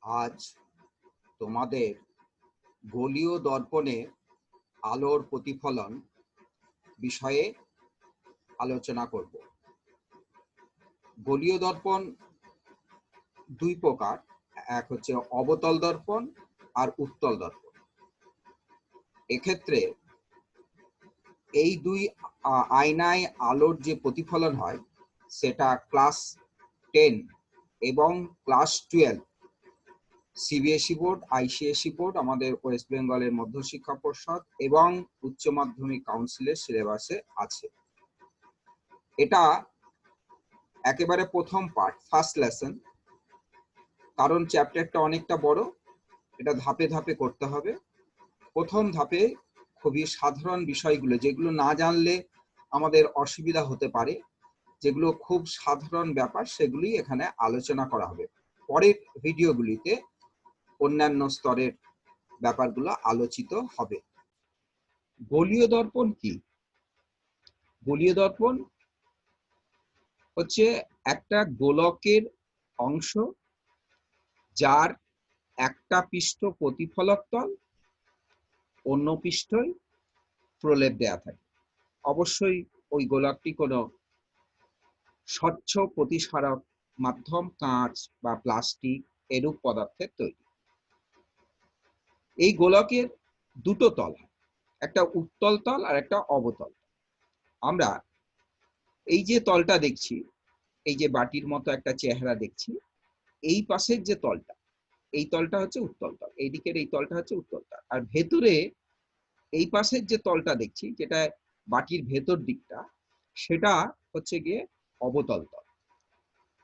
আজ তোমাদের গোলীয় দর্পণে আলোর প্রতিফলন বিষয়ে আলোচনা করব। গোলীয় দর্পণ দুই প্রকার, এক হচ্ছে অবতল দর্পণ আর উত্তল দর্পণ। এক্ষেত্রে এই দুই আয়নায় আলোর যে প্রতিফলন হয় সেটা ক্লাস 10 এবং class 12 CBSE board, ICSE board, আমাদের ওয়েস্ট বেঙ্গলের মধ্যশিক্ষা পর্ষদ এবং উচ্চ মাধ্যমিক কাউন্সিলের সিলেবাসে আছে। এটা একেবারে প্রথম পার্ট, ফার্স্ট লেসন, কারণ চ্যাপ্টারটা অনেকটা বড়, এটা ধাপে ধাপে করতে হবে। প্রথম ধাপে খুবই সাধারণ বিষয়গুলো, যেগুলো না জানলে আমাদের অসুবিধা হতে পারে, যেগুলো খুব সাধারণ ব্যাপার, সেগুলি এখানে আলোচনা করা হবে। পরের ভিডিওগুলিতে অন্যান্য স্তরের ব্যাপারগুলো আলোচিত হবে। গোলীয় দর্পণ কি? গোলীয় দর্পণ হচ্ছে একটা গোলকের অংশ যার একটা পৃষ্ঠ প্রতিফলক তল, অন্য পৃষ্ঠই প্রলেপ দেয়া থাকে। অবশ্যই ওই গোলকটি কোনো স্বচ্ছ প্রতিসারক মাধ্যম, কাঁচ বা প্লাস্টিক এরূপ পদার্থের তৈরি। এই গোলকের দুটো তল, একটা উত্তল তল আর একটা অবতল। আমরা এই যে তলটা দেখছি, এই যে বাটির মতো একটা চেহারা দেখছি, এই পাশের যে তলটা, এই তলটা হচ্ছে উত্তল তল, এই দিকের এই তলটা হচ্ছে উত্তল তল। আর ভেতরে এই পাশের যে তলটা দেখছি, যেটা বাটির ভেতর দিকটা, সেটা হচ্ছে গিয়ে অবতল তল।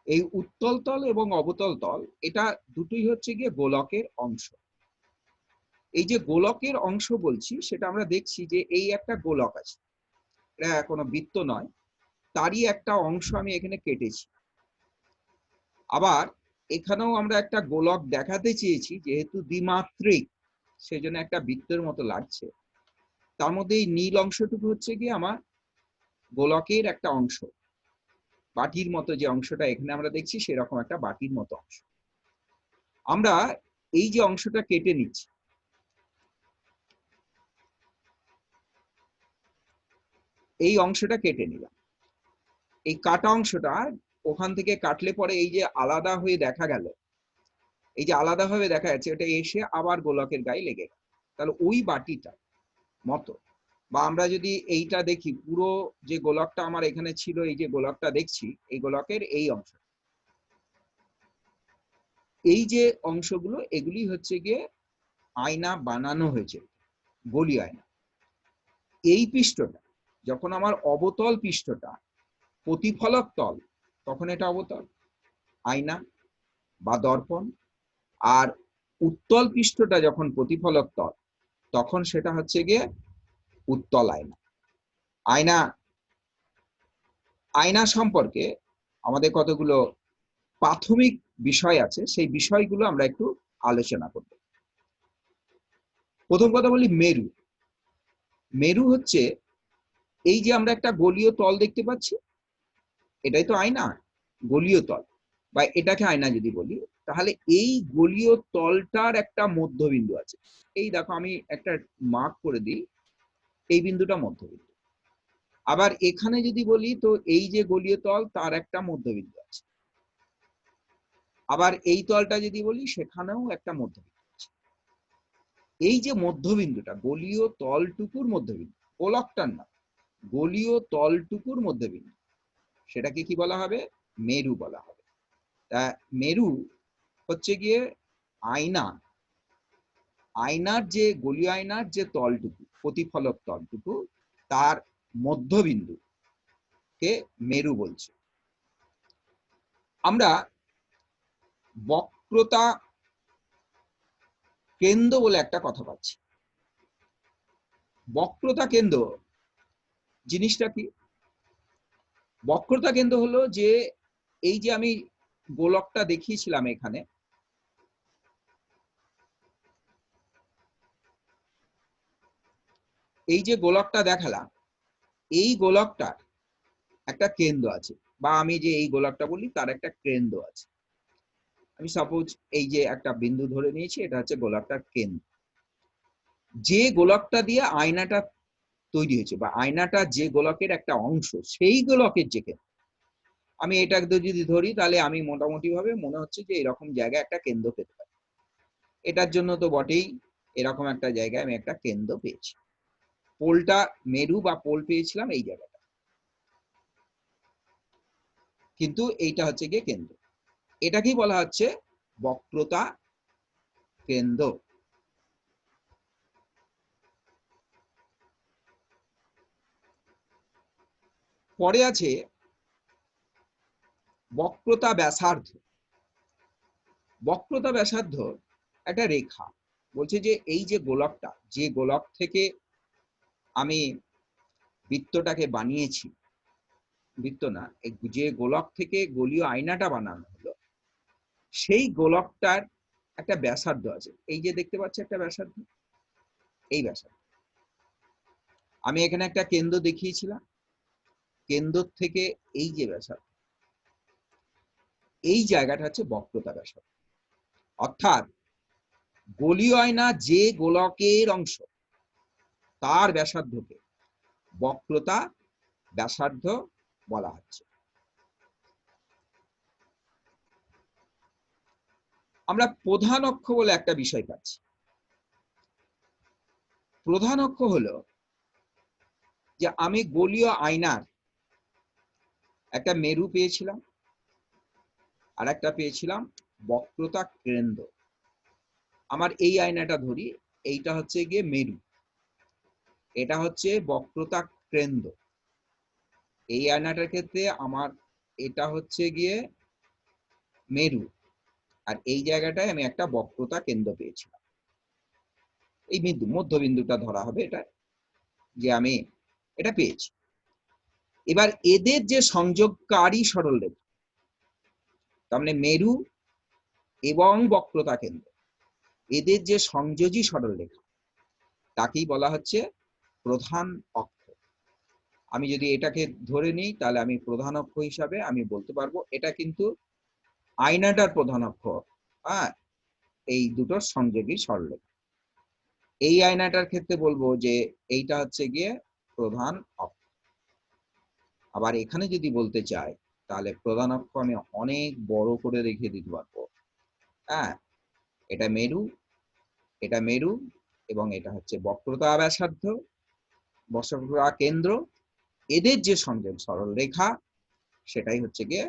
এই উত্তল তল এবং অবতল তল, এটা দুটোই হচ্ছে গিয়ে গোলকের অংশ। এই যে গোলকের অংশ বলছি, সেটা আমরা দেখছি যে এই একটা গোলক আছে, এটা কোনো বৃত্ত নয়, তারই একটা অংশ আমি এখানে কেটেছি। আবার এখানেও আমরা একটা গোলক দেখাতে চেয়েছি, যেহেতু দ্বিমাত্রিক সেজন্য একটা বৃত্তের মতো লাগছে। তার মধ্যে এই নীল অংশটুকু হচ্ছে গিয়ে আমার গোলকের একটা অংশ, বাটির মতো যে অংশটা এখানে আমরা দেখছি সেরকম একটা বাটির মতো অংশ। আমরা এই যে অংশটা কেটে নিচ্ছি, এই অংশটা কেটে নিলাম। এই কাটা অংশটা ওখান থেকে কাটলে পরে এই যে আলাদা হয়ে দেখা গেল, এই যে আলাদাভাবে দেখা যাচ্ছে, এটা এসে আবার গোলকের গায়ে লেগে গেল। তাহলে ওই বাটিটা মতো, বা আমরা যদি এইটা দেখি, পুরো যে গোলকটা আমার এখানে ছিল, এই যে গোলকটা দেখছি, এই গোলকের এই অংশ, এই যে অংশগুলো, এগুলি হচ্ছে গিয়ে আয়না বানানো হয়েছে, গোলীয় আয়না। এই পৃষ্ঠটা যখন আমার অবতল পৃষ্ঠটা প্রতিফলক তল, তখন এটা অবতল আয়না বা দর্পণ। আর উত্তল পৃষ্ঠটা যখন প্রতিফলক তল, তখন সেটা হচ্ছে গিয়ে উত্তল আয়না। আয়না আয়না সম্পর্কে আমাদের কতগুলো প্রাথমিক বিষয় আছে, সেই বিষয়গুলো আমরা একটু আলোচনা করব। প্রথম কথা বলি মেরু। মেরু হচ্ছে এই যে আমরা একটা গোলীয় তল দেখতে পাচ্ছি, এটাই তো আয়না, গোলীয় তল, বা এটাকে আয়না যদি বলি, তাহলে এই গোলীয় তলটার একটা মধ্যবিন্দু আছে। এই দেখো, আমি একটা মার্ক করে দিই, এই বিন্দুটা মধ্যবিন্দু। আবার এখানে যদি বলি, তো এই যে গোলীয় তল, তার একটা মধ্যবিন্দু আছে। আবার এই তলটা যদি বলি, সেখানেও একটা মধ্যবিন্দু আছে। এই যে মধ্যবিন্দুটা, গোলীয় তলটুকুর মধ্যবিন্দু, গোলকটার না, গোলীয় তলটুকুর মধ্যবিন্দু, সেটাকে কি বলা হবে? মেরু বলা হবে। তা মেরু হচ্ছে গিয়ে আয়না, আয়নার যে গোলীয় আয়নার যে তলটুকু, প্রতিফলক তলটুকু, তার মধ্যবিন্দু কে মেরু বলছে। আমরা বক্রতা কেন্দ্র বলে একটা কথা পাচ্ছি। বক্রতা কেন্দ্র জিনিসটা কি? বক্রতা কেন্দ্র হলো যে, এই যে আমি গোলকটা দেখিয়েছিলাম এখানে, এই যে গোলকটা দেখালাম, এই গোলকটার একটা কেন্দ্র আছে, বা আমি যে এই গোলকটা বলি তার একটা কেন্দ্র আছে। আমি সাপোজ এই যে একটা বিন্দু ধরে নিয়েছি, এটা হচ্ছে গোলকটার কেন্দ্র। যে গোলকটা দিয়ে আয়নাটা তৈরি হয়েছে বা আয়নাটা যে গোলকের একটা অংশ, সেই গোলকের যে কেন্দ্র, আমি এটা যদি ধরি তাহলে আমি মোটামুটি ভাবে মনে হচ্ছে যে এরকম জায়গায় একটা কেন্দ্র পেতে পারি। এটার জন্য তো বটেই, এরকম একটা জায়গায় আমি একটা কেন্দ্র পেয়েছি। পোলটা মেরু বা পোল পেয়েছিলাম এই জায়গাটা, কিন্তু এইটা হচ্ছে গিয়ে কেন্দ্র। এটাকেই বলা হচ্ছে বক্রতা কেন্দ্র। পরে আছে বক্রতা ব্যাসার্ধ। বক্রতা ব্যাসার্ধ একটা রেখা, বলছে যে এই যে গোলকটা, যে গোলক থেকে আমি বৃত্তটাকে বানিয়েছি, বৃত্ত না, যে গোলক থেকে গোলীয় আয়নাটা বানানো হলো, সেই গোলকটার একটা ব্যাসার্ধ আছে। এই যে দেখতে পাচ্ছি একটা ব্যাসার্ধ, এই ব্যাসার্ধ। আমি এখানে একটা কেন্দ্র দেখিয়েছিলাম, কেন্দ্র থেকে এই যে ব্যাসার্ধ, এই জায়গাটা হচ্ছে বক্রতা ব্যাসার্ধ। অর্থাৎ গোলীয় আয়না যে গোলকের অংশ, তার ব্যাসার্ধকে বক্রতা ব্যাসার্ধ বলা হচ্ছে। আমরা প্রধান অক্ষ বলে একটা বিষয় পাচ্ছি। প্রধান অক্ষ হলো যে আমি গোলীয় আয়নার একটা মেরু পেয়েছিলাম, আর একটা পেয়েছিলাম বক্রতা কেন্দ্র। আমার এই আয়নাটা ধরি, এইটা হচ্ছে গিয়ে মেরু, এটা হচ্ছে বক্রতা কেন্দ্র। এই আয়নাটার ক্ষেত্রে আমার এটা হচ্ছে গিয়ে মেরু, আর এই জায়গাটায় আমি একটা বক্রতা কেন্দ্র পেয়েছিলাম। এই বিন্দু, মধ্যবিন্দুটা ধরা হবে এটা, যে আমি এটা পেয়েছি। এবার এদের যে সংযোগকারী সরলরেখা, তার মানে মেরু এবং বক্রতা কেন্দ্র, এদের যে সংযোজী সরলরেখা, তাকেই বলা হচ্ছে প্রধান অক্ষ। আমি যদি এটাকে ধরে নিই তাহলে আমি প্রধান অক্ষ হিসাবে আমি বলতে পারবো এটা কিন্তু আয়নাটার প্রধান অক্ষ। হ্যাঁ, এই দুটোর সংযোগী সরলরেখা। এই আয়নাটার ক্ষেত্রে বলবো যে এইটা হচ্ছে গিয়ে প্রধান অক্ষ। আবার এখানে যদি বলতে চাই তাহলে প্রধান অক্ষ আমি অনেক বড় করে রেখে দিতে পারবো। হ্যাঁ, এটা মেরু, এটা মেরু, এবং এটা হচ্ছে বক্রতা ব্যাসার্ধ, বক্রতা কেন্দ্র, এদের যে সংযোগ সরল রেখা, সেটাই হচ্ছে গিয়ে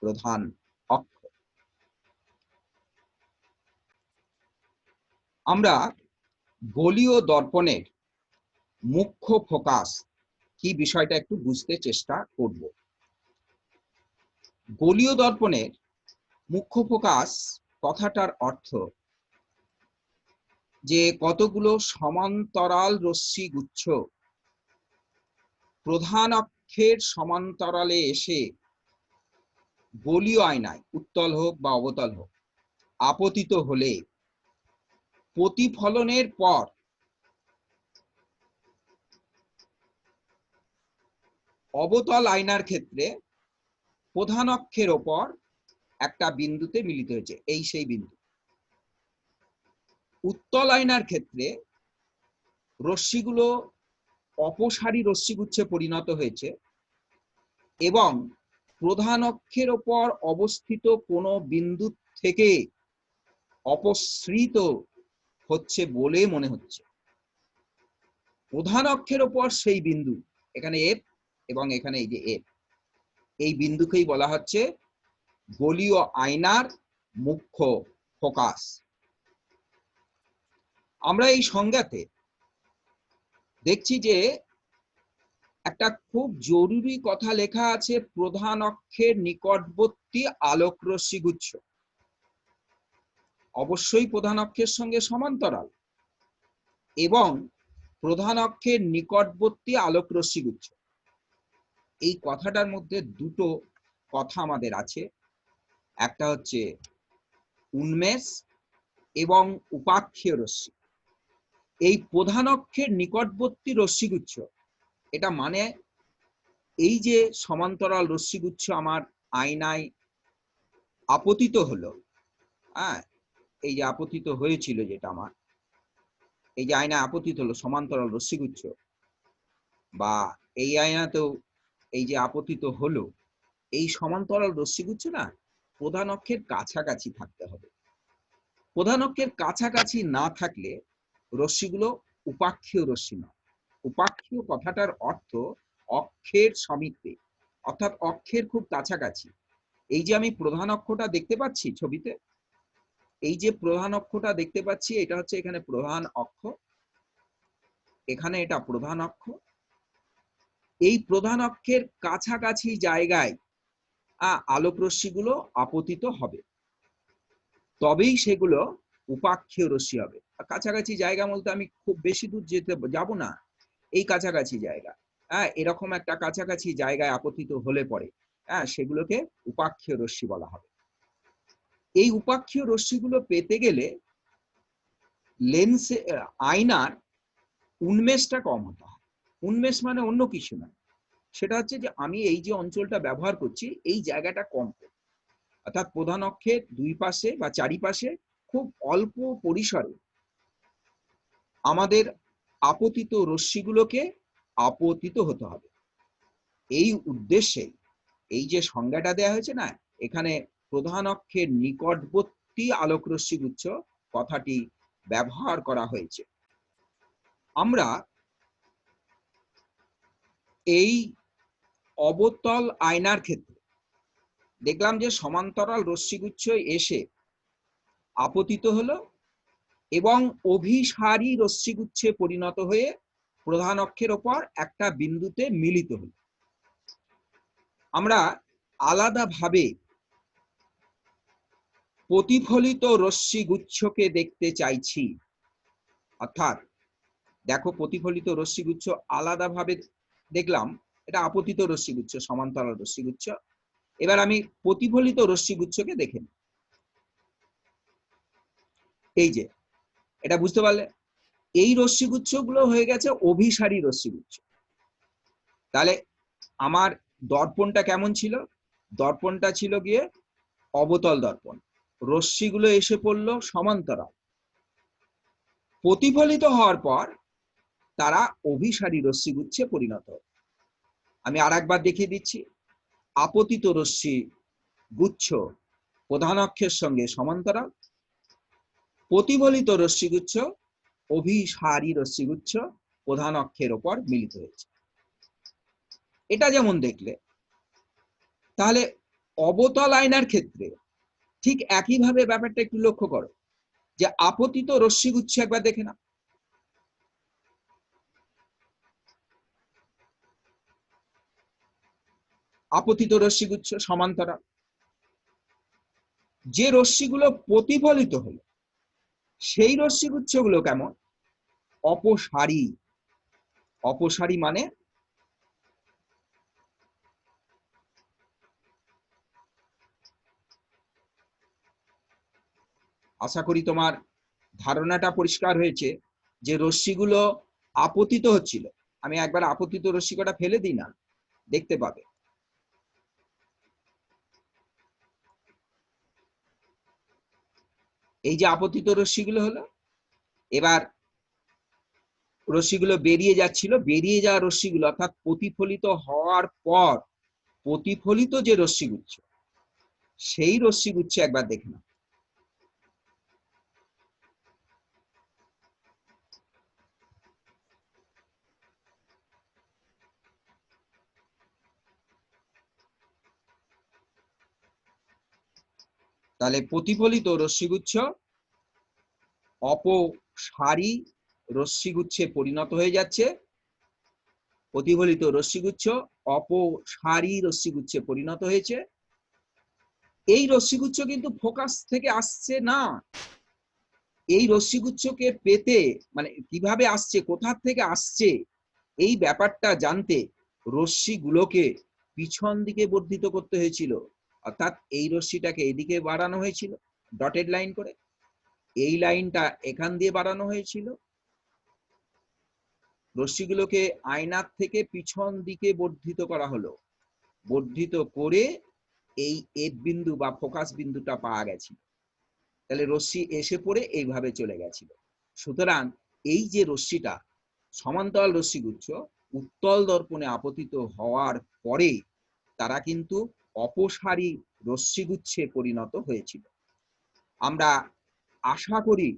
প্রধান অক্ষ। আমরা গোলীয় দর্পণের মুখ্য ফোকাস কি বিষয়টা একটু বুঝতে চেষ্টা করব। গোলীয় দর্পণের মুখ্য ফোকাস কথাটার অর্থ যে কতগুলো সমান্তরাল রশ্মি গুচ্ছ প্রধান অক্ষের সমান্তরালে এসে গোলীয় আয়নায়, উত্তল হোক বা অবতল হোক, আপতিত হলে প্রতিফলনের পর অবতল আয়নার ক্ষেত্রে প্রধান অক্ষের ওপর একটা বিন্দুতে মিলিত হয়েছে, এই সেই বিন্দু। উত্তল আয়নার ক্ষেত্রে রশ্মিগুলো অপসারী রশ্মিগুচ্ছে পরিণত হয়েছে এবং প্রধান অক্ষের ওপর অবস্থিত কোনো বিন্দু থেকে অপসৃত হচ্ছে বলে মনে হচ্ছে। প্রধান অক্ষের ওপর সেই বিন্দু, এখানে এফ এবং এখানে এই যে এফ, এই বিন্দুকেই বলা হচ্ছে গোলীয় আয়নার মুখ্য ফোকাস। আমরা এই সংজ্ঞাতে দেখছি যে একটা খুব জরুরি কথা লেখা আছে, প্রধান অক্ষের নিকটবর্তী আলোক রশ্মিগুচ্ছ। অবশ্যই প্রধান অক্ষের সঙ্গে সমান্তরাল এবং প্রধান অক্ষের নিকটবর্তী আলোক রশ্মিগুচ্ছ। এই কথাটার মধ্যে দুটো কথা আমাদের আছে, একটা হচ্ছে উন্মেষ এবং উপাক্ষীয় রশ্মি। এই প্রধান অক্ষের নিকটবর্তী রশ্মিগুচ্ছ, এটা মানে এই যে সমান্তরাল রশ্মিগুচ্ছ আমার আয়নায় আপতিত হলো, হ্যাঁ, এই যে আপতিত হয়েছিল, যেটা আমার এই যে আয়না আপতিত হলো সমান্তরাল রশ্মিগুচ্ছ, বা এই আয়নাতেও এই যে আপতিত হলো, এই সমান্তরাল রশ্মিগুচ্ছ না প্রধান অক্ষের কাছাকাছি থাকতে হবে। প্রধান অক্ষের কাছাকাছি না থাকলে রশ্মিগুলো উপাক্ষীয় রশ্মি নয়। উপাক্ষীয় কথাটার অর্থ অক্ষের সমীপে, অর্থাৎ অক্ষের খুব কাছাকাছি। এই যে আমি প্রধান অক্ষটা দেখতে পাচ্ছি ছবিতে, এই যে প্রধান অক্ষটা দেখতে পাচ্ছি, এটা হচ্ছে এখানে প্রধান অক্ষ, এখানে এটা প্রধান অক্ষ। এই প্রধান অক্ষের কাছাকাছি জায়গায় আলোক রশ্মিগুলো আপতিত হবে, তবেই সেগুলো উপাক্ষীয় রশ্মি হবে। কাছাকাছি জায়গা বলতে আমি খুব বেশি দূর যাব না, এই কাছাকাছি জায়গা, এরকম একটা কাছাকাছি জায়গায় আপতিত হলে পরে সেগুলোকে উপাক্ষীয় রশ্মি বলা হবে। এই উপাক্ষীয় রশ্মিগুলো পেতে গেলে লেন্সে আয়নার উন্মেষটা কম হতে হয়। উন্মেষ মানে অন্য কিছু না, সেটা হচ্ছে যে আমি এই যে অঞ্চলটা ব্যবহার করছি এই জায়গাটা কম, অর্থাৎ প্রধান অক্ষের দুই পাশে বা চারিপাশে খুব অল্প পরিসরে আমাদের আপতিত রশ্মিগুলোকে আপতিত হতে হবে। এই উদ্দেশ্যে এই যে সংজ্ঞাটা দেওয়া হয়েছে না, এখানে প্রধান অক্ষের নিকটবর্তী আলোক রশ্মিগুচ্ছ কথাটি ব্যবহার করা হয়েছে। আমরা এই অবতল আয়নার ক্ষেত্রে দেখলাম যে সমান্তরাল রশ্মিগুচ্ছ এসে আপতিত হলো এবং অভিসারী রশ্মিগুচ্ছে পরিণত হয়ে প্রধান অক্ষের ওপর একটা বিন্দুতে মিলিত হলো। আমরা আলাদাভাবে প্রতিফলিত রশ্মিগুচ্ছকে দেখতে চাইছি, অর্থাৎ দেখো প্রতিফলিত রশ্মিগুচ্ছ আলাদাভাবে দেখলাম, এটা আপতিত রশ্মিগুচ্ছ, সমান্তরাল রশ্মিগুচ্ছ। এবার আমি প্রতিফলিত রশ্মিগুচ্ছকে দেখে নিই। এই যে এটা বুঝতে পারলে, এই রশ্মিগুচ্ছগুলো হয়ে গেছে অভিসারী রশ্মিগুচ্ছ। তাহলে আমার দর্পণটা কেমন ছিল? দর্পণটা ছিল গিয়ে অবতল দর্পণ, রশ্মিগুলো এসে পড়লো সমান্তরাল, প্রতিফলিত হওয়ার পর তারা অভিসারী রশ্মিগুচ্ছে পরিণত। আমি আর একবার দেখিয়ে দিচ্ছি। আপতিত রশ্মি গুচ্ছ প্রধান অক্ষের সঙ্গে সমান্তরাল, প্রতিফলিত রশ্মিগুচ্ছ অভিসারী রশ্মিগুচ্ছ প্রধান অক্ষের ওপর মিলিত হয়েছে। এটা যেমন দেখলে, তাহলে অবতল আয়নার ক্ষেত্রে ঠিক একইভাবে ব্যাপারটা একটু লক্ষ্য করো, যে আপতিত রশ্মিগুচ্ছ একবার দেখে না, আপতিত রশ্মিগুচ্ছ সমান্তরাল, যে রশ্মিগুলো প্রতিফলিত হলো সেই রশ্মিগুচ্ছগুলো কেমন? অপসারী। অপসারী মানে আশা করি তোমার ধারণাটা পরিষ্কার হয়েছে, যে রশ্মিগুলো আপতিত হচ্ছিল। আমি একবার আপতিত রশ্মি কটা ফেলে দিই না, দেখতে পাবে। এই যে আপতিত রশ্মিগুলো হলো, এবার রশ্মিগুলো বেরিয়ে যাচ্ছিল, বেরিয়ে যাওয়া রশ্মিগুলো অর্থাৎ প্রতিফলিত হওয়ার পর প্রতিফলিত যে রশ্মিগুচ্ছ, সেই রশ্মিগুচ্ছ একবার দেখে নাও। তাহলে প্রতিফলিত রশ্মিগুচ্ছ অপসারী রশ্মিগুচ্ছে পরিণত হয়ে যাচ্ছে, প্রতিফলিত রশ্মিগুচ্ছ অপসারী রশ্মিগুচ্ছে পরিণত হয়েছে। এই রশ্মিগুচ্ছ কিন্তু ফোকাস থেকে আসছে না, এই রশ্মিগুচ্ছকে পেতে মানে কিভাবে আসছে, কোথা থেকে আসছে, এই ব্যাপারটা জানতে রশ্মিগুলোকে পিছন দিকে বর্ধিত করতে হয়েছিল। অর্থাৎ এই রশ্মিটাকে এদিকে বাড়ানো হয়েছিল ডটেড লাইন করে, এই লাইনটা এখান দিয়ে বাড়ানো হয়েছিল, রশ্মিগুলোকে আয়নার থেকে পিছন দিকে বর্ধিত করা হলো, বর্ধিত করে এই এফ বিন্দু বা ফোকাস বিন্দুটা পাওয়া গেছে। তাহলে রশ্মি এসে পড়ে এইভাবে চলে গেছিল। সুতরাং এই যে রশ্মিটা সমান্তরাল রশ্মিগুচ্ছ উত্তল দর্পণে আপতিত হওয়ার পরে তারা কিন্তু অপসারী রশ্মিগুচ্ছে পরিণত হয়েছিল। আমরা আশা করি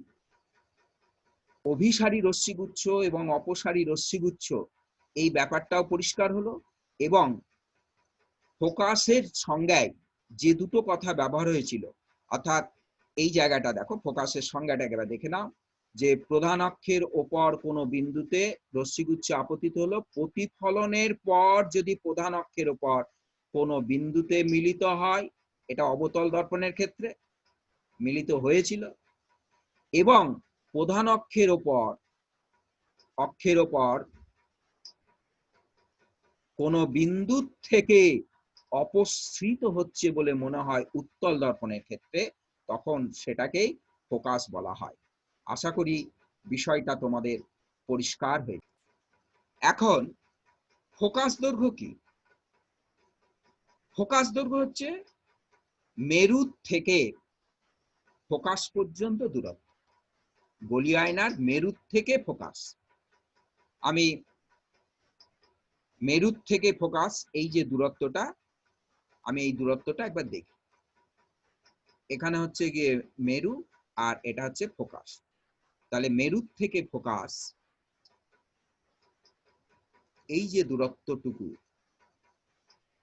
অভিসারী রশ্মিগুচ্ছ এবং অপসারী রশ্মিগুচ্ছ এই ব্যাপারটাও পরিষ্কার হলো, এবং ফোকাসের সংজ্ঞায় যে দুটো কথা ব্যবহার হয়েছিল, অর্থাৎ এই জায়গাটা দেখো, ফোকাসের সংজ্ঞাটা একেবারে দেখে নাও, যে প্রধান অক্ষের ওপর কোনো বিন্দুতে রশ্মিগুচ্ছ আপতিত হলো, প্রতিফলনের পর যদি প্রধান অক্ষের ওপর কোনো বিন্দুতে মিলিত হয়, এটা অবতল দর্পণের ক্ষেত্রে মিলিত হয়েছিল, এবং প্রধান অক্ষের ওপর কোনো বিন্দু থেকে অপসৃত হচ্ছে বলে মনে হয় উত্তল দর্পণের ক্ষেত্রে, তখন সেটাকেই ফোকাস বলা হয়। আশা করি বিষয়টা তোমাদের পরিষ্কার হয়েছে। এখন ফোকাস দৈর্ঘ্য কি? ফোকাস দৈর্ঘ্য হচ্ছে মেরু থেকে ফোকাস পর্যন্ত দূরত্ব। গলীয় আয়নার মেরু থেকে ফোকাস, আমি মেরু থেকে ফোকাস এই যে দূরত্বটা, আমি এই দূরত্বটা একবার দেখি। এখানে হচ্ছে গিয়ে মেরু আর এটা হচ্ছে ফোকাস। তাহলে মেরু থেকে ফোকাস এই যে দূরত্বটুকু,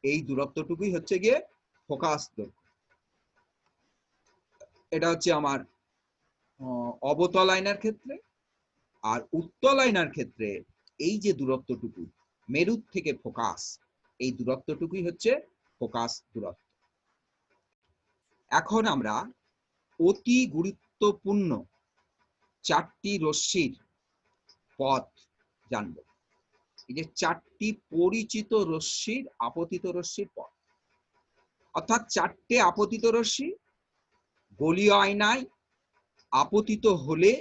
এই দূরত্বটুকুই হচ্ছে গিয়ে ফোকাস দৈর্ঘ্য। এটা হচ্ছে আমার অবতল আয়নার ক্ষেত্রে। আর উত্তল আয়নার ক্ষেত্রে এই যে দূরত্বটুকু মেরু থেকে ফোকাস, এই দূরত্বটুকুই হচ্ছে ফোকাস দূরত্ব। এখন আমরা অতি গুরুত্বপূর্ণ চারটি রশ্মির পথ জানব। এই যে চারটি পরিচিত রশ্মির আপতিত রশ্মির পথ, অর্থাৎ চারটে আপতিত রশ্মি গলীয় আয়নায় আপতিত হলে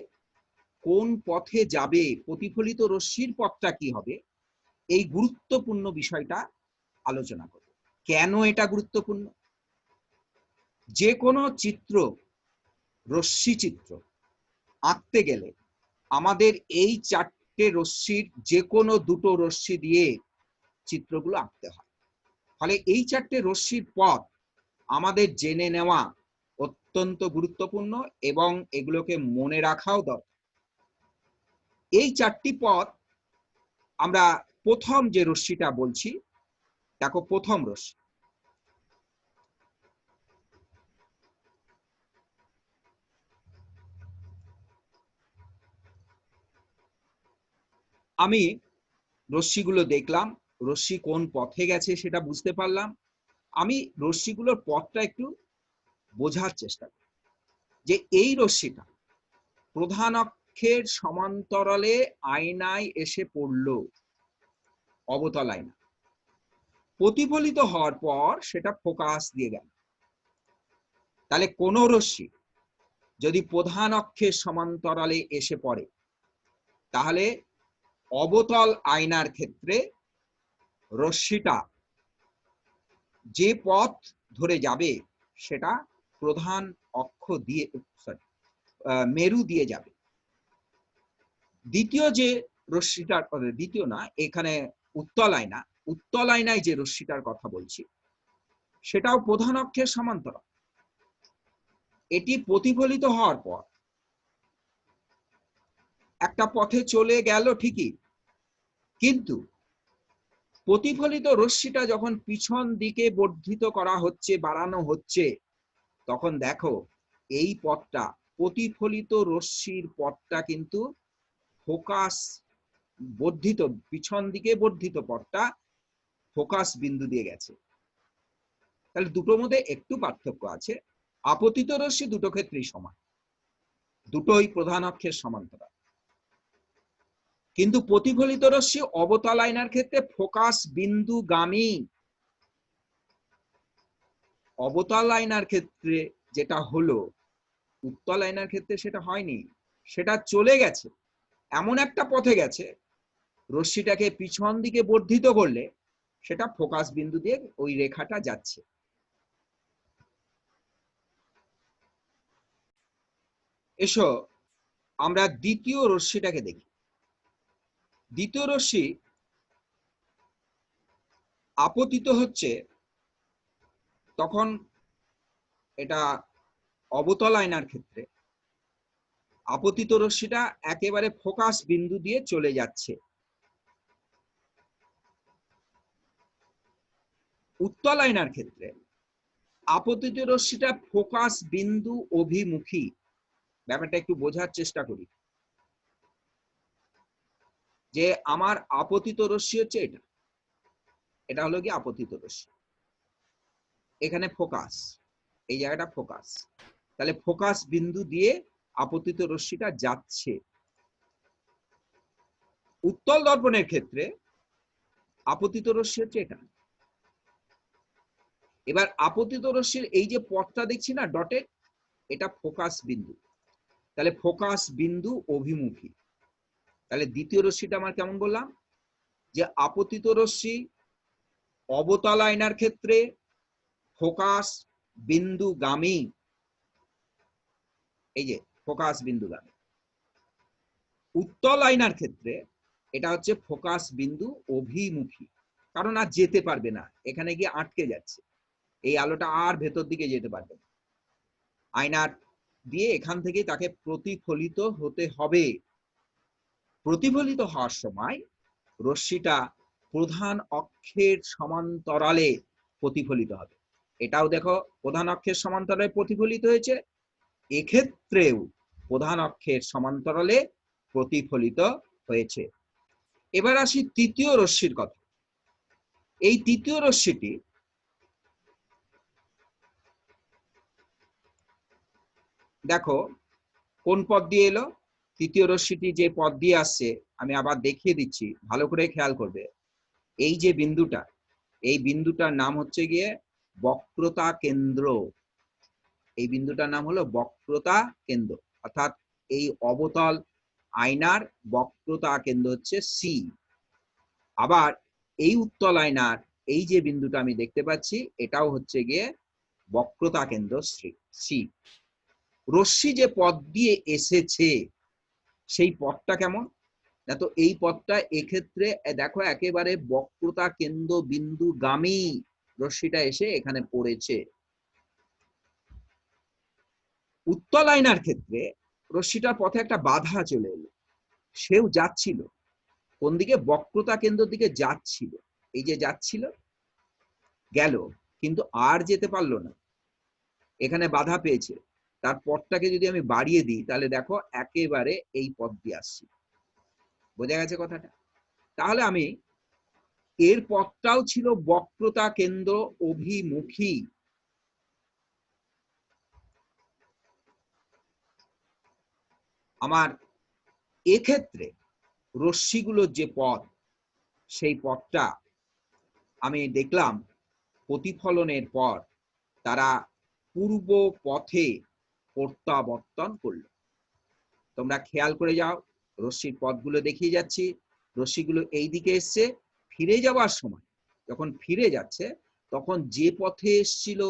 কোন পথে যাবে, প্রতিফলিত রশ্মির পথটা কি হবে, এই গুরুত্বপূর্ণ বিষয়টা আলোচনা করব। কেন এটা গুরুত্বপূর্ণ? যে কোনো চিত্র, রশ্মি চিত্র আঁকতে গেলে আমাদের এই চারটে রশ্মির যে কোনো দুটো রশ্মি দিয়ে চিত্রগুলো আঁকতে হয়। ফলে এই চারটে রশ্মির পথ আমাদের জেনে নেওয়া অত্যন্ত গুরুত্বপূর্ণ এবং এগুলোকে মনে রাখাও দরকার। এই চারটি পথ আমরা প্রথম যে রশ্মিটা বলছি, দেখো প্রথম রশ্মি, আমি রশ্মিগুলো দেখলাম, রশ্মি কোন পথে গেছে সেটা বুঝতে পারলাম। আমি রশ্মিগুলোর পথটা একটু বোঝার চেষ্টা করি, যে এই রশ্মিটা প্রধান অক্ষের সমান্তরালে আয়নায় এসে পড়লো, অবতল আয়না, প্রতিফলিত হওয়ার পর সেটা ফোকাস দিয়ে গেল। তাহলে কোন রশ্মি যদি প্রধান অক্ষের সমান্তরালে এসে পড়ে, তাহলে অবতল আয়নার ক্ষেত্রে রশ্মিটা যে পথ ধরে যাবে সেটা প্রধান অক্ষ দিয়ে, মেরু দিয়ে যাবে। দ্বিতীয় যে রশ্মিটার, দ্বিতীয় না, এখানে উত্তল আয়না, উত্তল আয়নায় যে রশ্মিটার কথা বলছি সেটাও প্রধান অক্ষের সমান্তরাল। এটি প্রতিফলিত হওয়ার পর একটা পথে চলে গেল ঠিকই, কিন্তু প্রতিফলিত রশ্মিটা যখন পিছন দিকে বর্ধিত করা হচ্ছে, বাড়ানো হচ্ছে, তখন দেখো এই পথটা, প্রতিফলিত রশ্মির পথটা কিন্তু ফোকাস বর্ধিত, পিছন দিকে বর্ধিত পথটা ফোকাস বিন্দু দিয়ে গেছে। তাহলে দুটোর মধ্যে একটু পার্থক্য আছে। আপতিত রশ্মি দুটো ক্ষেত্রেই সমান, দুটোই প্রধান অক্ষের সমান্তরাল, কিন্তু প্রতিফলিত রশ্মি অবতল আয়নার ক্ষেত্রে ফোকাস বিন্দুগামী। অবতল আয়নার ক্ষেত্রে যেটা হলো, উত্তল আয়নার ক্ষেত্রে সেটা হয়নি, সেটা চলে গেছে, এমন একটা পথে গেছে, রশ্মিটাকে পিছন দিকে বর্ধিত করলে সেটা ফোকাস বিন্দু দিয়ে ওই রেখাটা যাচ্ছে। এসো আমরা দ্বিতীয় রশ্মিটাকে দেখি। দ্বিতীয় রশ্মি আপতিত হচ্ছে তখন এটা অবতল আয়নার ক্ষেত্রে আপতিত রশ্মিটা একেবারে ফোকাস বিন্দু দিয়ে চলে যাচ্ছে। উত্তল আয়নার ক্ষেত্রে আপতিত রশ্মিটা ফোকাস বিন্দু অভিমুখী। ব্যাপারটা একটু বোঝার চেষ্টা করি যে আমার আপতিত রশ্মি হচ্ছে এটা, এটা হলো কি আপতিত রশ্মি, এখানে ফোকাস, এই জায়গাটা ফোকাস, তাহলে ফোকাস বিন্দু দিয়ে আপতিত রশ্মিটা যাচ্ছে। উত্তল দর্পণের ক্ষেত্রে আপতিত রশ্মি হচ্ছে এটা। এবার আপতিত রশ্মির এই যে পথটা দেখছি না ডটে, এটা ফোকাস বিন্দু, তাহলে ফোকাস বিন্দু অভিমুখী। তাহলে দ্বিতীয় রশ্মিটা আমার কেমন বললাম যে আপতিত রশ্মি অবতল আয়নার ক্ষেত্রে ফোকাস বিন্দুগামী, এই যে ফোকাস বিন্দুগামী। উত্তল আয়নার ক্ষেত্রে এটা হচ্ছে ফোকাস বিন্দু অভিমুখী, কারণ আর যেতে পারবে না, এখানে গিয়ে আটকে যাচ্ছে, এই আলোটা আর ভেতর দিকে যেতে পারবে না, আয়নার দিয়ে এখান থেকে তাকে প্রতিফলিত হতে হবে। প্রতিফলিত হওয়ার সময় রশ্মিটা প্রধান অক্ষের সমান্তরালে প্রতিফলিত হবে। এটাও দেখো প্রধান অক্ষের সমান্তরালে প্রতিফলিত হয়েছে, এক্ষেত্রেও প্রধান অক্ষের সমান্তরালে প্রতিফলিত হয়েছে। এবার আসি তৃতীয় রশ্মির কথা। এই তৃতীয় রশ্মিটি দেখো কোন পথ দিয়ে এলো, তৃতীয় রশ্মিটি যে পথ দিয়ে আসছে আমি আবার দেখিয়ে দিচ্ছি, ভালো করে খেয়াল করবে। এই যে বিন্দুটা, এই বিন্দুটার নাম হচ্ছে গিয়ে বক্রতা কেন্দ্র, এই বিন্দুটার নাম হলো বক্রতা কেন্দ্র, অর্থাৎ এই অবতল আয়নার বক্রতা কেন্দ্র হচ্ছে সি। আবার এই উত্তল আয়নার এই যে বিন্দুটা আমি দেখতে পাচ্ছি এটাও হচ্ছে গিয়ে বক্রতা কেন্দ্র সি। রশ্মি যে পথ দিয়ে এসেছে সেই পথটা কেমন, তো এই পথটা এক্ষেত্রে দেখো একেবারে বক্রতা কেন্দ্র বিন্দুগামী রশ্মিটা এসে এখানে পড়েছে। উত্তল আয়নার ক্ষেত্রে রশ্মিটার পথে একটা বাধা চলে এলো, সেও যাচ্ছিল কোন দিকে, বক্রতা কেন্দ্রের দিকে যাচ্ছিল, এই যে যাচ্ছিল গেল কিন্তু আর যেতে পারলো না, এখানে বাধা পেয়েছে। তার পথটাকে যদি আমি বাড়িয়ে দিই তাহলে দেখো একেবারে এই পথ দিয়ে আসছি, বোঝা গেছে কথাটা? তাহলে আমি এর পথটাও ছিল বক্রতা কেন্দ্র অভিমুখী। আমার এক্ষেত্রে রশ্মিগুলোর যে পথ, সেই পথটা আমি দেখলাম প্রতিফলনের পর তারা পূর্ব পথে প্রত্যাবর্তন করল। তোমরা খেয়াল করে যাও, রশ্মির পথগুলো দেখিয়ে যাচ্ছি, রশ্মিগুলো এই দিকে এসছে, ফিরে যাওয়ার সময় যখন ফিরে যাচ্ছে তখন যে পথে এসছিল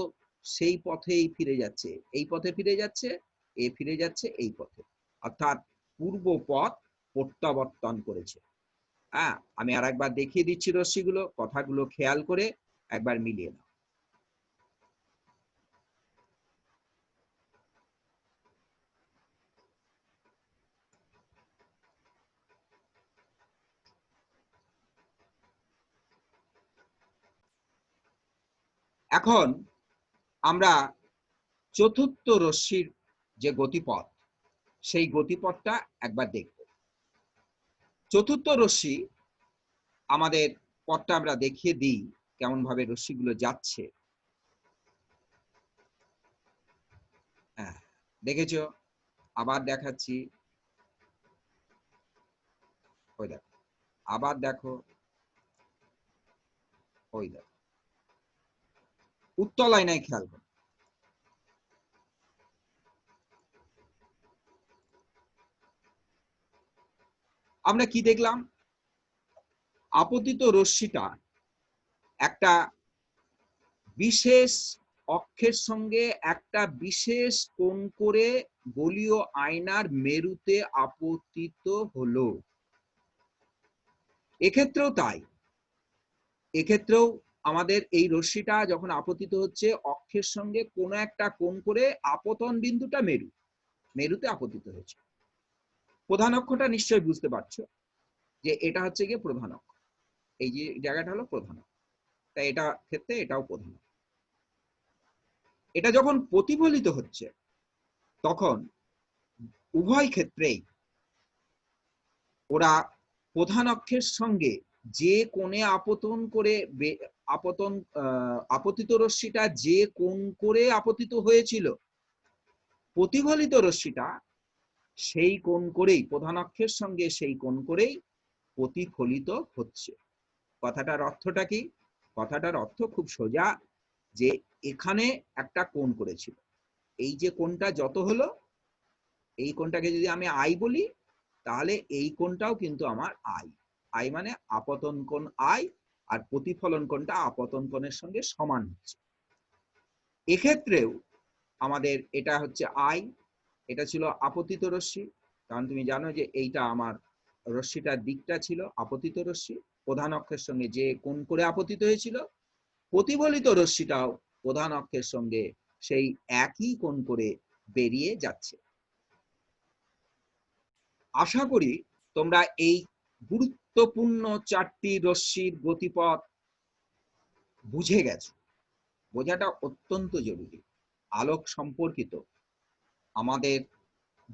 সেই পথেই ফিরে যাচ্ছে, এই পথে ফিরে যাচ্ছে, এ ফিরে যাচ্ছে এই পথে, অর্থাৎ পূর্ব পথ প্রত্যাবর্তন করেছে। হ্যাঁ, আমি আর একবার দেখিয়ে দিচ্ছি রশ্মিগুলো, কথাগুলো খেয়াল করে একবার মিলিয়ে নাও। এখন আমরা চতুর্থ রশ্মির যে গতিপথ সেই গতিপথটা একবার দেখব। চতুর্থ রশ্মি আমাদের পথটা আমরা দেখিয়ে দিই কেমন ভাবে রশ্মিগুলো যাচ্ছে। হ্যাঁ, দেখেছো? আবার দেখাচ্ছি, ওই দেখো, আবার দেখো, ওই দেখো, উত্তল আয়নায় খেয়াল করো। আমরা কি দেখলাম, আপতিত রশ্মিটা একটা বিশেষ অক্ষের সঙ্গে একটা বিশেষ কোণ করে গোলীয় আয়নার মেরুতে আপতিত হলো। এক্ষেত্রেও তাই, এক্ষেত্রেও আমাদের এই রশ্মিটা যখন আপতিত হচ্ছে অক্ষের সঙ্গে কোনো একটা কোণ করে আপতন বিন্দুটা মেরুতে আপতিত হয়েছে। প্রধান অক্ষটা নিশ্চয়ই বুঝতে পারছো যে এটা হচ্ছে গিয়ে প্রধান অক্ষ, এই যে জায়গাটা হলো প্রধান অক্ষ, তাই এটা ক্ষেত্রে এটাও প্রধান অক্ষ। এটা যখন প্রতিফলিত হচ্ছে তখন উভয় ক্ষেত্রেই ওরা প্রধান অক্ষের সঙ্গে যে কোণে আপতন করে আপতিত রশ্মিটা যে কোণ করে আপতিত হয়েছিল, প্রতিফলিত রশ্মিটা সেই কোণ করেই প্রধান অক্ষের সঙ্গে সেই কোণ করেই প্রতিফলিত হচ্ছে। কথাটার অর্থটা কি? কথাটার অর্থ খুব সোজা, যে এখানে একটা কোণ করেছিল, এই যে কোণটা যত হলো, এই কোণটাকে যদি আমি আই বলি, তাহলে এই কোণটাও কিন্তু আমার আই। আই মানে আপতন কোণ আই, আর প্রতিফলন কোণটা আপতন কোণের সঙ্গে সমান হচ্ছে। এক্ষেত্রেও আমাদের এটা হচ্ছে আই, এটা ছিল আপতিত রশ্মি, কারণ তুমি জানো যে এইটা আমার রশ্মিটার দিকটা ছিল আপতিত রশ্মি, প্রধান অক্ষের সঙ্গে যে কোণ করে আপতিত হয়েছিল। প্রতিফলিত রশ্মিটাও প্রধান অক্ষের সঙ্গে সেই একই কোণ করে বেরিয়ে যাচ্ছে। আশা করি তোমরা এই গুরুত্বপূর্ণ চারটি রশ্মির গতিপথ বুঝে গেছো। বোঝাটা অত্যন্ত জরুরি। আলোক সম্পর্কিত আমাদের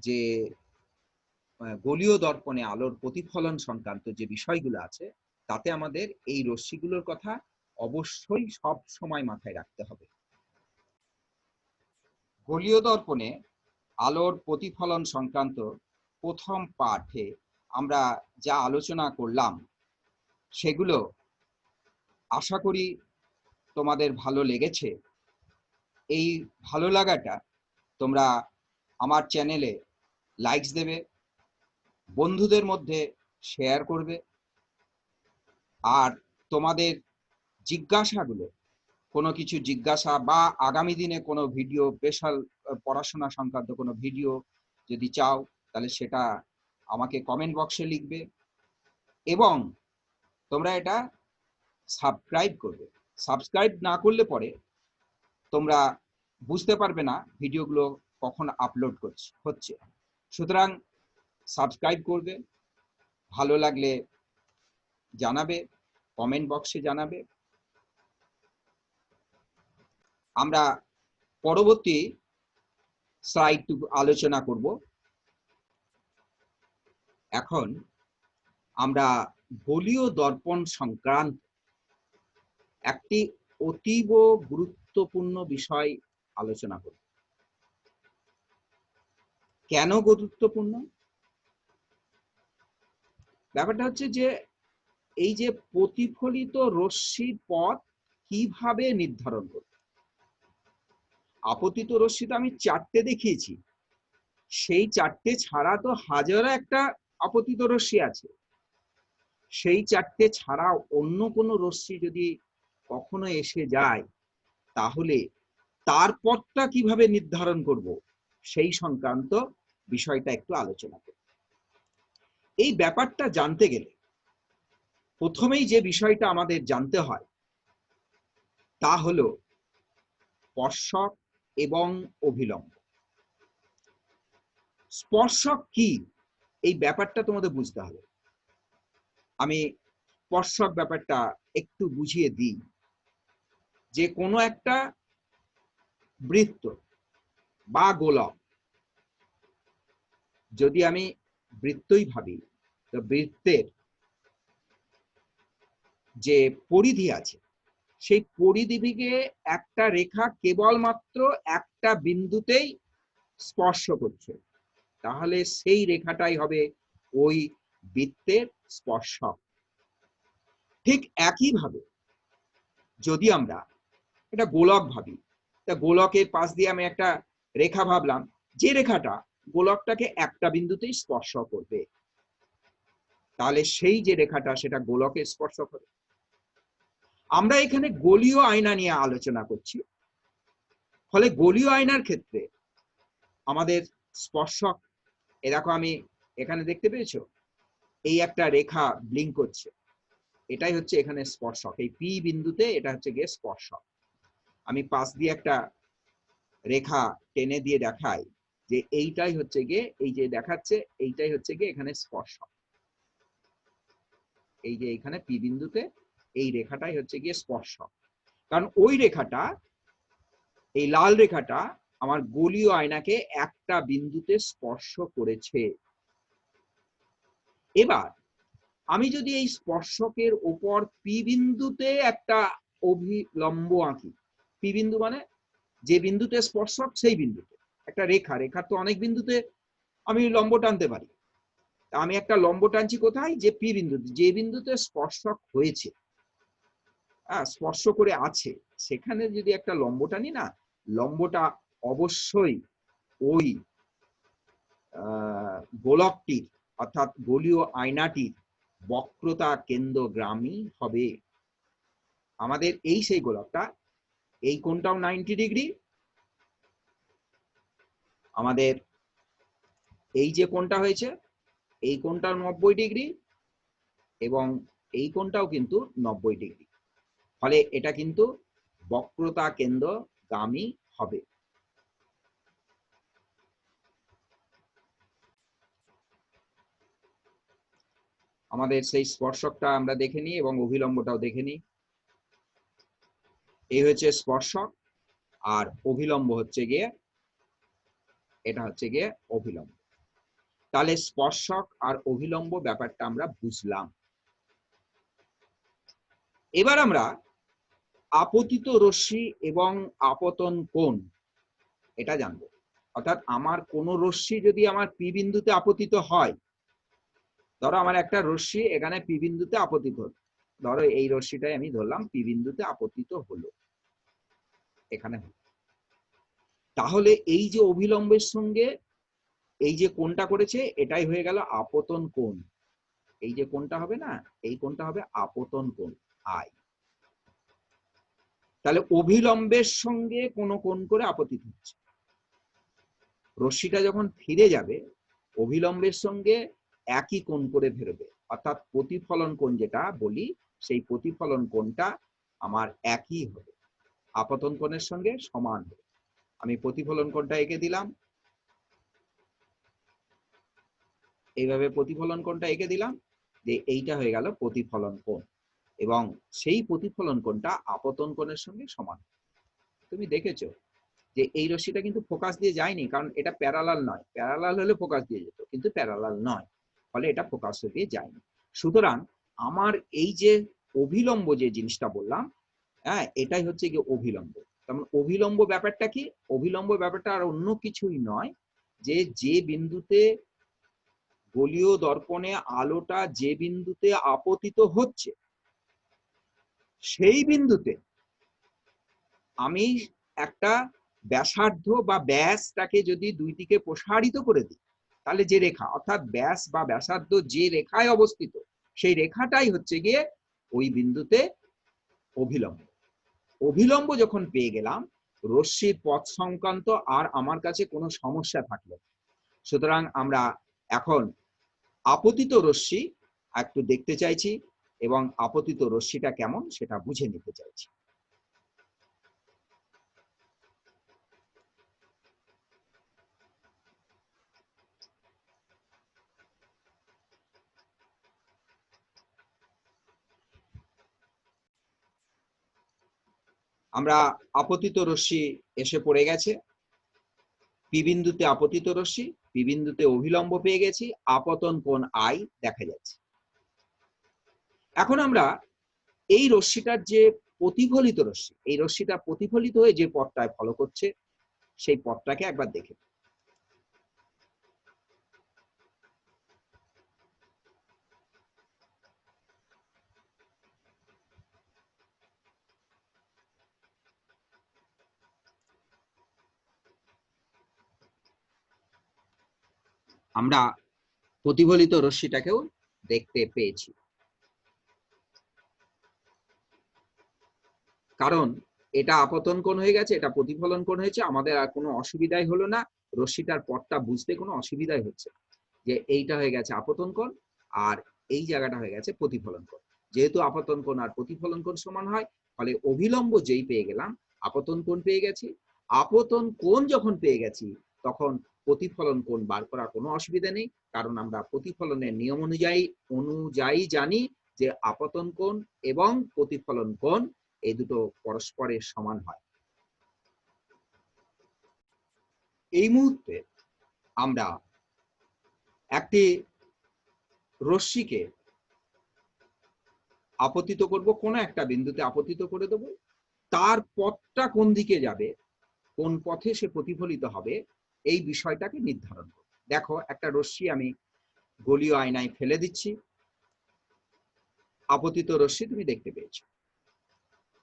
যে গোলীয় দর্পণে আলোর প্রতিফলন সংক্রান্ত যে বিষয়গুলো আছে, তাতে আমাদের এই রশ্মিগুলোর কথা অবশ্যই সব সময় মাথায় রাখতে হবে। গোলীয় দর্পণে আলোর প্রতিফলন সংক্রান্ত প্রথম পাঠে আমরা যা আলোচনা করলাম সেগুলো আশা করি তোমাদের ভালো লেগেছে। এই ভালো লাগাটা তোমরা আমার চ্যানেলে লাইকস দেবে, বন্ধুদের মধ্যে শেয়ার করবে, আর তোমাদের জিজ্ঞাসাগুলো, কোনো কিছু জিজ্ঞাসা বা আগামী দিনে কোনো ভিডিও, স্পেশাল পড়াশোনা সংক্রান্ত কোনো ভিডিও যদি চাও, তাহলে সেটা আমাকে কমেন্ট বক্সে লিখবে, এবং তোমরা এটা সাবস্ক্রাইব করবে। সাবস্ক্রাইব না করলে পরে তোমরা বুঝতে পারবে না ভিডিওগুলো কখন আপলোড হচ্ছে। সুতরাং সাবস্ক্রাইব করবে, ভালো লাগলে জানাবে, কমেন্ট বক্সে জানাবে। আমরা পরবর্তী স্লাইডটুকু আলোচনা করব। এখন আমরা গোলীয় দর্পণ সংক্রান্ত একটি অতীব গুরুত্বপূর্ণ বিষয় আলোচনা করব। কেন গুরুত্বপূর্ণ? ব্যাপারটা হচ্ছে যে এই যে প্রতিফলিত রশ্মির পথ কিভাবে নির্ধারণ করব। আপতিত রশ্মি তো আমি চারটে দেখিয়েছি, সেই চারটে ছাড়া তো হাজারো একটা আপতিত রশ্মি আছে। সেই চারটে ছাড়া অন্য কোনো রশ্মি যদি কখনো এসে যায়, তাহলে তার পথটা কিভাবে নির্ধারণ করব, সেই সংক্রান্ত বিষয়টা একটু আলোচনা করব। এই ব্যাপারটা জানতে গেলে প্রথমেই যে বিষয়টা আমাদের জানতে হয় তা হলো স্পর্শক এবং অভিলম্ব। স্পর্শক কি, এই ব্যাপারটা তোমাদের বুঝতে হবে। আমি স্পর্শক ব্যাপারটা একটু বুঝিয়ে দিই। যে কোনো একটা বৃত্ত বা গোলক যদি আমি বৃত্তই ভাবি, তো বৃত্তের যে পরিধি আছে, সেই পরিধিকে একটা রেখা কেবলমাত্র একটা বিন্দুতেই স্পর্শ করছে, তাহলে সেই রেখাটাই হবে ওই বৃত্তের স্পর্শক। ঠিক একইভাবে যদি আমরা একটা গোলক ভাবি, তা গোলকের পাশ দিয়ে আমি একটা রেখা ভাবলাম, যে রেখাটা গোলকটাকে একটা বিন্দুতেই স্পর্শ করবে, তাহলে সেই যে রেখাটা সেটা গোলকে স্পর্শ করে। আমরা এখানে গোলীয় আয়না নিয়ে আলোচনা করছি, ফলে গোলীয় আয়নার ক্ষেত্রে আমাদের স্পর্শক, এ দেখো আমি এখানে দেখতে পেয়েছো এই একটা রেখা ব্লিঙ্ক করছে, এটাই হচ্ছে এখানে স্পর্শক। এই পি বিন্দুতে এটা হচ্ছে গিয়ে স্পর্শক। আমি পাশ দিয়ে একটা রেখা টেনে দিয়ে দেখাই যে এইটাই হচ্ছে গিয়ে, এই যে দেখাচ্ছে এইটাই হচ্ছে গিয়ে এখানে স্পর্শক। এই যে এখানে পি বিন্দুতে এই রেখাটাই হচ্ছে গিয়ে স্পর্শক, কারণ ওই রেখাটা, এই লাল রেখাটা আমার গোলীয় আয়নাকে একটা বিন্দুতে স্পর্শ করেছে। এবার আমি যদি এই স্পর্শকের উপর পি বিন্দুতে একটা অভিলম্ব আঁকি, পি বিন্দু মানে যে বিন্দুতে স্পর্শক সেই বিন্দুতে একটা রেখা, রেখার তো অনেক বিন্দুতে আমি লম্ব টানতে পারি, আমি একটা লম্ব টানছি কোথায়, যে পি বিন্দুতে, যে বিন্দুতে স্পর্শক হয়েছে, স্পর্শ করে আছে, সেখানে যদি একটা লম্ব টানি না, লম্বটা অবশ্যই ওই গোলকটির অর্থাৎ গোলীয় আয়নাটির বক্রতা কেন্দ্রগামী হবে। আমাদের এই সেই গোলকটা, এই কোণটাও 90 ডিগ্রি, আমাদের এই যে কোণটা হয়েছে এই কোণটাও 90 ডিগ্রি, এবং এই কোণটাও কিন্তু 90 ডিগ্রি, ফলে এটা কিন্তু বক্রতা কেন্দ্রগামী হবে। আমাদের সেই স্পর্শকটা আমরা দেখে নিই এবং অভিলম্বটাও দেখে নিই। এই হচ্ছে স্পর্শক, আর অভিলম্ব হচ্ছে গিয়ে, এটা হচ্ছে গিয়ে অভিলম্ব। তাহলে স্পর্শক আর অভিলম্ব ব্যাপারটা আমরা বুঝলাম। এবার আমরা আপতিত রশ্মি এবং আপতন কোণ এটা জানবো। অর্থাৎ আমার কোন রশ্মি যদি আমার পি বিন্দুতে আপতিত হয়, ধরো আমার একটা রশ্মি এখানে পি বিন্দুতে আপতিত হলো, ধরো এই রশ্মিটাই আমি ধরলাম পি বিন্দুতে আপতিত হলো এখানে, তাহলে এই যে অভিলম্বের সঙ্গে এই যে কোণটা করেছে এটাই হয়ে গেল আপতন কোণ। এই যে কোণটা হবে না, এই কোণটা হবে আপতন কোণ আই। তাহলে অভিলম্বের সঙ্গে কোন কোণ করে আপতিত হচ্ছে, রশ্মিটা যখন ফিরে যাবে অভিলম্বের সঙ্গে একই কোণ করে বেরোবে, অর্থাৎ প্রতিফলন কোণ যেটা বলি সেই প্রতিফলন কোণটা আমার একই হবে, আপতন কোণের সঙ্গে সমান হবে। আমি প্রতিফলন কোণটা এঁকে দিলাম, এইভাবে প্রতিফলন কোণটা এঁকে দিলাম, যে এইটা হয়ে গেল প্রতিফলন কোণ, এবং সেই প্রতিফলন কোণটা আপতন কোণের সঙ্গে সমান। তুমি দেখেছো যে এই রশ্মিটা কিন্তু ফোকাস দিয়ে যায়নি, কারণ এটা প্যারালাল নয়, প্যারালাল হলে ফোকাস দিয়ে যেত, কিন্তু প্যারালাল নয়, ফলে এটা ফোকাস দিয়ে যায়নি। সুতরাং আমার এই যে অভিলম্ব যে জিনিসটা বললাম, এটাই হচ্ছে গিয়ে অভিলম্ব। তেমন অভিলম্ব ব্যাপারটা কি, অভিলম্ব ব্যাপারটা আর অন্য কিছুই নয়, যে যে বিন্দুতে গোলীয় দর্পণে আলোটা যে বিন্দুতে আপতিত হচ্ছে সেই বিন্দুতে আমি একটা ব্যাসার্ধ বা ব্যাসটাকে যদি দুই দিকে প্রসারিত করে দিই, তাহলে যে রেখা অর্থাৎ ব্যাস বা ব্যাসার্ধ যে রেখায় অবস্থিত সেই রেখাটাই হচ্ছে গিয়ে ওই বিন্দুতে অভিলম্ব। অভিলম্ব যখন পেয়ে গেলাম, রশ্মির পথ সংক্রান্ত আর আমার কাছে কোনো সমস্যা থাকলো। সুতরাং আমরা এখন আপতিত রশ্মি একটু দেখতে চাইছি এবং আপতিত রশ্মিটা কেমন সেটা বুঝে নিতে চাইছি। আমরা আপতিত রশ্মি এসে পড়ে গেছে, পি বিন্দুতে আপতিত রশ্মি, পি বিন্দুতে অভিলম্ব পেয়ে গেছি, আপতন কোণ আই দেখা যাচ্ছে। এখন আমরা এই রশ্মিটার যে প্রতিফলিত রশ্মি, এই রশ্মিটা প্রতিফলিত হয়ে যে পথটায় ফলো করছে সেই পথটাকে একবার দেখে। আমরা প্রতিফলিত রশ্মিটাকেও দেখতে পেয়েছি, কারণ এটা আপতন কোণ হয়ে গেছে, এটা প্রতিফলন কোণ হয়েছে, আমাদের আর কোনো অসুবিধাই হলো না। রশ্মিটার পথটা বুঝতে কোনো অসুবিধাই হচ্ছে না, যে এইটা হয়ে গেছে আপতন কোণ আর এই জায়গাটা হয়ে গেছে প্রতিফলন কোণ। যেহেতু আপতন কোণ আর প্রতিফলন কোণ সমান হয়, ফলে অভিলম্ব যেই পেয়ে গেলাম, আপতন কোণ পেয়ে গেছি। আপতন কোণ যখন পেয়ে গেছি, তখন প্রতিফলন কোণ বার করার কোনো অসুবিধা নেই, কারণ আমরা প্রতিফলনের নিয়ম অনুযায়ী জানি যে আপতন কোণ এবং প্রতিফলন কোণ এই দুটো পরস্পরের সমান হয়। এই মুহূর্তে আমরা একটি রশ্মিকে আপতিত করব, কোনো একটা বিন্দুতে আপতিত করে দেব, তার পথটা কোন দিকে যাবে, কোন পথে সে প্রতিফলিত হবে, এই বিষয়টাকে নির্ধারণ করব। দেখো, একটা রশ্মি আমি গোলীয় আয়নায় ফেলে দিচ্ছি, আপতিত রশ্মি তুমি দেখতে পেয়েছো।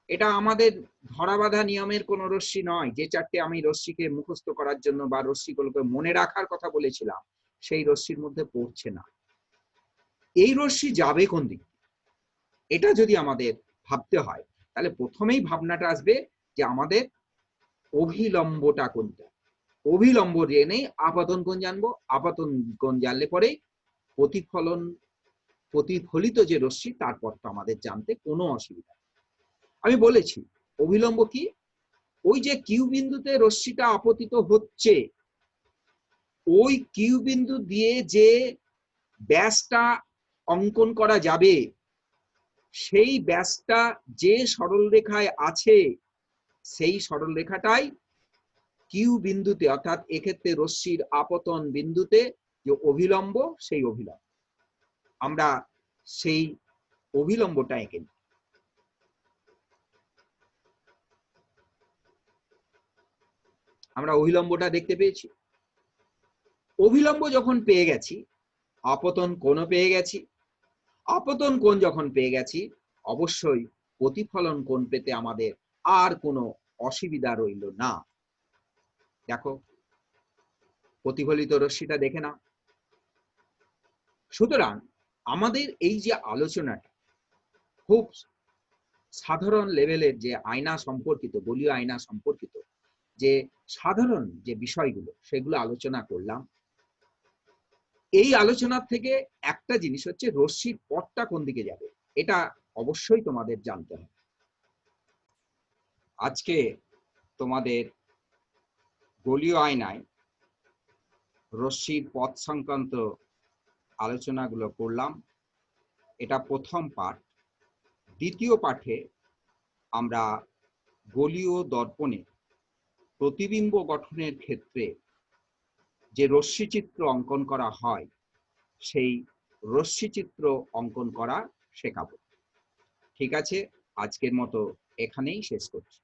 এটা আমাদের ধরাবাঁধা নিয়মের কোন রশ্মি নয়, যে চারটে আমি রশ্মিকে মুখস্থ করার জন্য বা রশ্মিগুলোকে মনে রাখার কথা বলেছিলাম সেই রশ্মির মধ্যে পড়ছে না। এই রশ্মি যাবে কোন দিকে, এটা যদি আমাদের ভাবতে হয়, তাহলে প্রথমেই ভাবনাটা আসবে যে আমাদের অভিলম্বটা কোনটা। অভিলম্ব জেনেই আপতন কোণ জানবো, আপতন কোণ জানলে পরে প্রতিফলিত যে রশ্মি তার পথটা আমাদের জানতে কোনো অসুবিধা। আমি বলেছি অভিলম্ব কি, ওই যে কিউ বিন্দুতে রশ্মিটা আপতিত হচ্ছে, ওই কিউ বিন্দু দিয়ে যে ব্যাসটা অঙ্কন করা যাবে, সেই ব্যাসটা যে সরলরেখায় আছে, সেই সরলরেখাটাই কিউ বিন্দুতে, অর্থাৎ এক্ষেত্রে রশ্মির আপতন বিন্দুতে যে অভিলম্ব, সেই অভিলম্ব আমরা সেই অভিলম্বটা এঁকে নিই। আমরা অভিলম্বটা দেখতে পেয়েছি। অভিলম্ব যখন পেয়ে গেছি, আপতন কোণও পেয়ে গেছি। আপতন কোণ যখন পেয়ে গেছি, অবশ্যই প্রতিফলন কোণ পেতে আমাদের আর কোনো অসুবিধা রইল না। দেখো, প্রতিফলিত রশ্মিটা দেখে নাও। সুতরাং আমাদের এই যে আলোচনাটা খুব সাধারণ লেভেলের, যে আয়না সম্পর্কিত, গোলীয় আয়না সম্পর্কিত যে সাধারণ যে বিষয়গুলো, সেগুলো আলোচনা করলাম। এই আলোচনার থেকে একটা জিনিস হচ্ছে রশ্মির পথটা কোন দিকে যাবে, এটা অবশ্যই তোমাদের জানতে হবে। আজকে তোমাদের গোলীয় আয়নায় রশ্মির পথ সংক্রান্ত আলোচনাগুলো করলাম। এটা প্রথম পাঠ। দ্বিতীয় পাঠে আমরা গোলীয় দর্পণে প্রতিবিম্ব গঠনের ক্ষেত্রে যে রশ্মিচিত্র অঙ্কন করা হয়, সেই রশ্মিচিত্র অঙ্কন করা শেখাবো। ঠিক আছে, আজকের মতো এখানেই শেষ করছি।